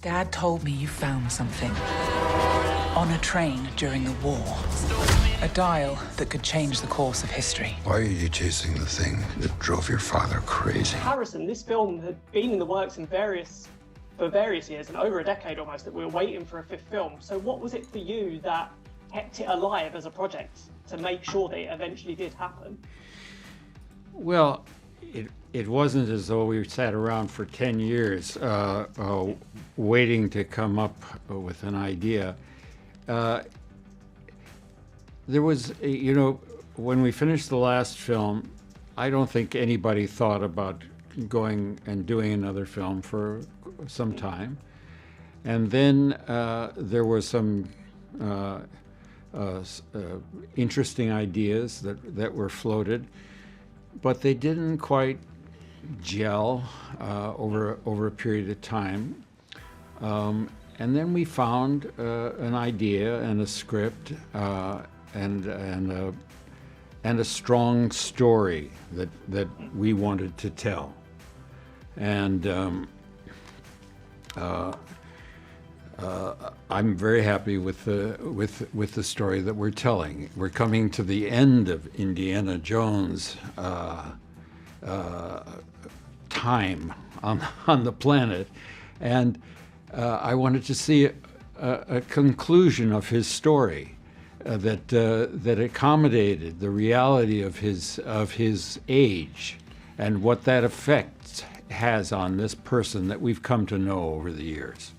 Dad told me you found something. On a train during the war. A dial that could change the course of history. Why are you chasing the thing that drove your father crazy? Harrison, this film had been in the works for various years, and over a decade almost, that we were waiting for a fifth film. So what was it for you that kept it alive as a project to make sure that it eventually did happen? Well, it wasn't as though we sat around for 10 years waiting to come up with an idea. There was, when we finished the last film, I don't think anybody thought about going and doing another film for some time. And then there were some interesting ideas that were floated, but they didn't quite gel over a period of time. And then we found an idea and a script and a strong story that we wanted to tell. And I'm very happy with the story that we're telling. We're coming to the end of Indiana Jones' time on the planet, and I wanted to see a conclusion of his story that accommodated the reality of his age and what that effect has on this person that we've come to know over the years.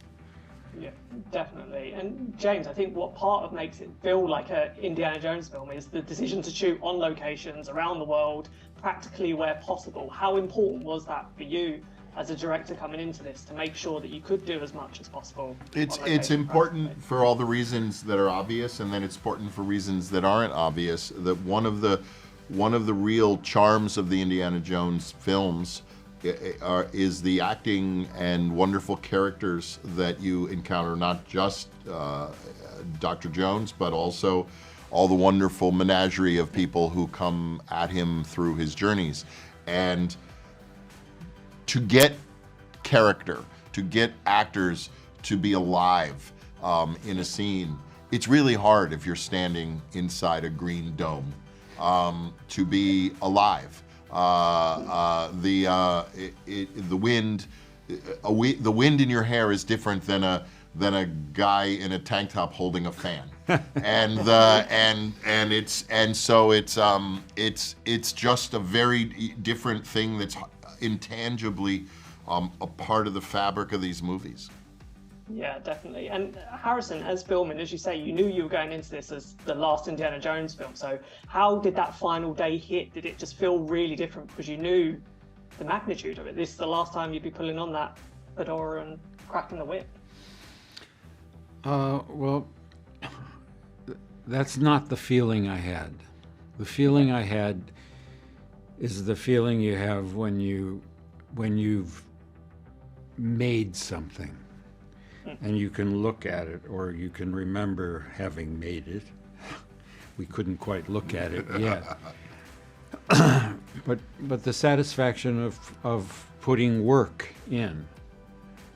Yeah, definitely. And James, I think what part of makes it feel like an Indiana Jones film is the decision to shoot on locations around the world, practically where possible. How important was that for you as a director coming into this to make sure that you could do as much as possible? It's important for all the reasons that are obvious, and then it's important for reasons that aren't obvious. That one of the real charms of the Indiana Jones films is the acting and wonderful characters that you encounter, not just Dr. Jones, but also all the wonderful menagerie of people who come at him through his journeys. And to get character, to get actors to be alive in a scene, it's really hard if you're standing inside a green dome to be alive. The wind in your hair is different than a guy in a tank top holding a fan, so it's just a very different thing that's intangibly a part of the fabric of these movies. Yeah, definitely. And Harrison, as filming, as you say, you knew you were going into this as the last Indiana Jones film. So how did that final day hit? Did it just feel really different because you knew the magnitude of it? This is the last time you'd be pulling on that fedora and cracking the whip. Well, that's not the feeling I had. The feeling I had is the feeling you have when you've made something. And you can look at it, or you can remember having made it. We couldn't quite look at it yet. But the satisfaction of putting work in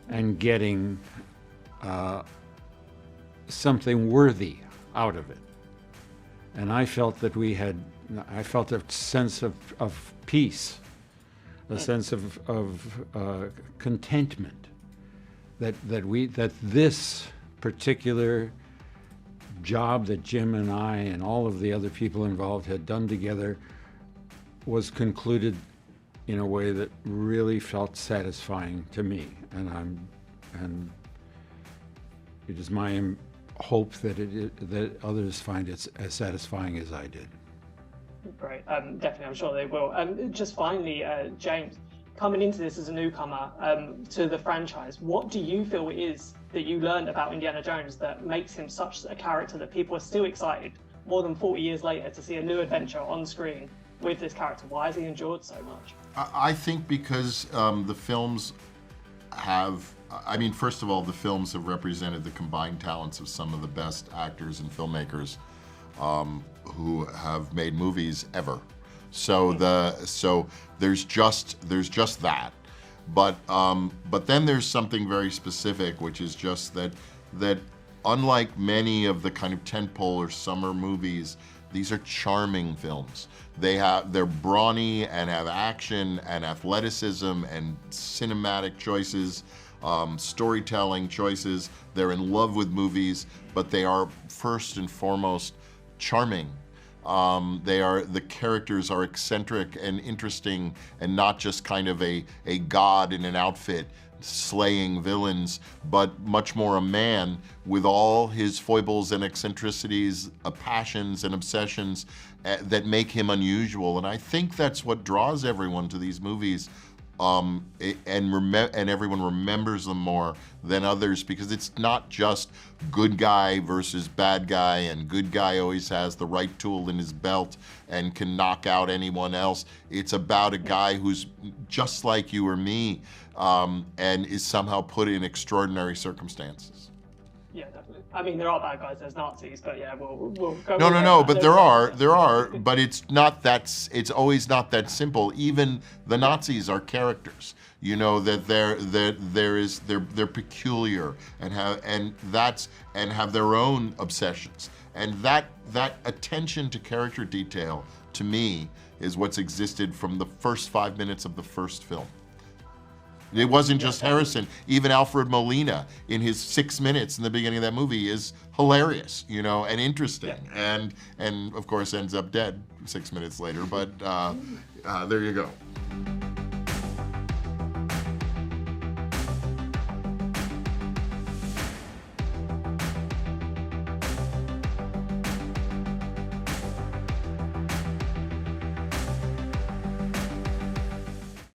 and getting something worthy out of it. And I felt that I felt a sense of peace, a sense of contentment. That this particular job that Jim and I and all of the other people involved had done together was concluded in a way that really felt satisfying to me, and it is my hope that others find it as satisfying as I did. Great, definitely, I'm sure they will. Just finally, James, coming into this as a newcomer to the franchise, what do you feel it is that you learned about Indiana Jones that makes him such a character that people are still excited more than 40 years later to see a new adventure on screen with this character? Why has he endured so much? I think because the films have, first of all, the films have represented the combined talents of some of the best actors and filmmakers who have made movies ever. So there's just that, But then there's something very specific, which is just that unlike many of the kind of tentpole or summer movies, these are charming films. They're brawny and have action and athleticism and cinematic choices, storytelling choices. They're in love with movies, but they are first and foremost charming. The characters are eccentric and interesting, and not just kind of a god in an outfit slaying villains, but much more a man with all his foibles and eccentricities, passions and obsessions that make him unusual. And I think that's what draws everyone to these movies. And everyone remembers them more than others, because it's not just good guy versus bad guy, and good guy always has the right tool in his belt and can knock out anyone else. It's about a guy who's just like you or me, and is somehow put in extraordinary circumstances. Yeah, definitely. I mean, there are bad guys. There's Nazis, but yeah, we'll go. No. But there are. But it's not that. It's always not that simple. Even the Nazis are characters. You know that they're peculiar and have their own obsessions. And that attention to character detail, to me, is what's existed from the first 5 minutes of the first film. It wasn't just Harrison. Even Alfred Molina, in his 6 minutes in the beginning of that movie, is hilarious, and interesting, and of course ends up dead 6 minutes later. But there you go.